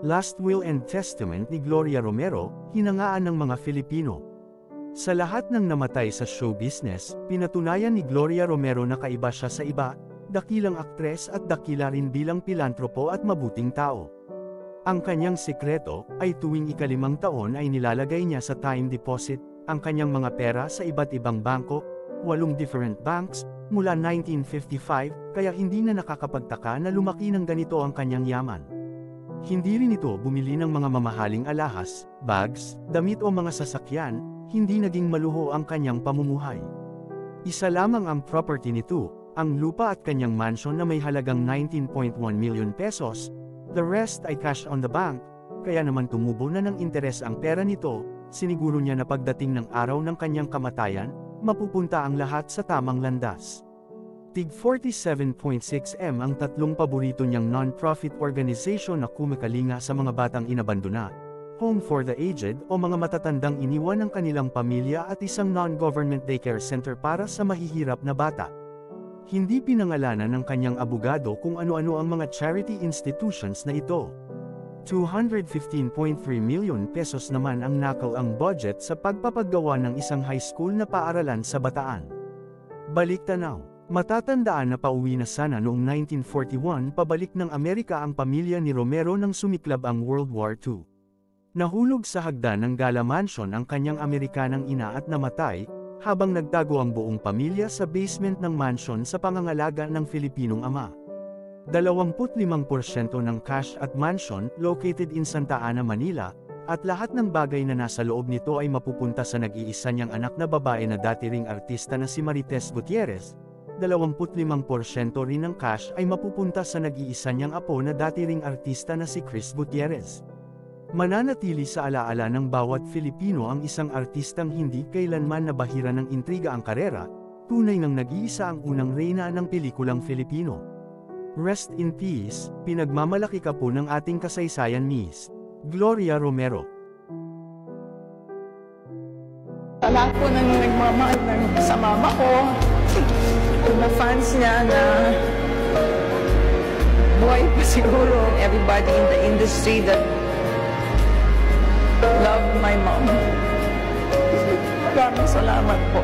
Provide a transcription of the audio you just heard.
Last Will and Testament ni Gloria Romero, hinangaan ng mga Filipino. Sa lahat ng namatay sa show business, pinatunayan ni Gloria Romero na kaiba siya sa iba, dakilang aktres at dakila rin bilang pilantropo at mabuting tao. Ang kanyang sikreto ay tuwing ika-5 taon ay nilalagay niya sa time deposit ang kanyang mga pera sa iba't ibang bangko, 8 different banks, mula 1955, kaya hindi na nakakapagtaka na lumaki ng ganito ang kanyang yaman. Hindi rin ito bumili ng mga mamahaling alahas, bags, damit o mga sasakyan, hindi naging maluho ang kanyang pamumuhay. Isa lamang ang property nito, ang lupa at kanyang mansion na may halagang 19.1 million pesos, the rest ay cash on the bank, kaya naman tumubo na ng interes ang pera nito, siniguro niya na pagdating ng araw ng kanyang kamatayan, mapupunta ang lahat sa tamang landas. Tig 47.6M ang 3 paborito niyang non-profit organization na kumakalinga sa mga batang inabandona, Home for the Aged o mga matatandang iniwan ng kanilang pamilya at isang non-government daycare center para sa mahihirap na bata. Hindi pinangalanan ng kanyang abogado kung ano-ano ang mga charity institutions na ito. 215.3 million pesos naman ang nakal ang budget sa pagpapagawa ng isang high school na paaralan sa Bataan. Balik tanaw. Matatandaan na pauwi na sana noong 1941 pabalik ng Amerika ang pamilya ni Romero nang sumiklab ang World War II. Nahulog sa hagdan ng Gala Mansion ang kanyang Amerikanang ina at namatay, habang nagtago ang buong pamilya sa basement ng mansion sa pangangalaga ng Filipinong ama. 25% ng cash at mansion located in Santa Ana, Manila, at lahat ng bagay na nasa loob nito ay mapupunta sa nag-iisa niyang anak na babae na dati ring artista na si Marites Gutierrez. 25% rin ng cash ay mapupunta sa nag-iisa niyang apo na dati ring artista na si Chris Gutierrez. Mananatili sa alaala ng bawat Filipino ang isang artistang hindi kailanman nabahira ng intriga ang karera, tunay ngang nag-iisa ang unang reyna ng pelikulang Filipino. Rest in peace, pinagmamalaki ka po ng ating kasaysayan Miss Gloria Romero. Sa lahat po ng nagmamahal sa mama ko, na fans niya na buhay pa siguro, everybody in the industry that love my mom. Maraming salamat po.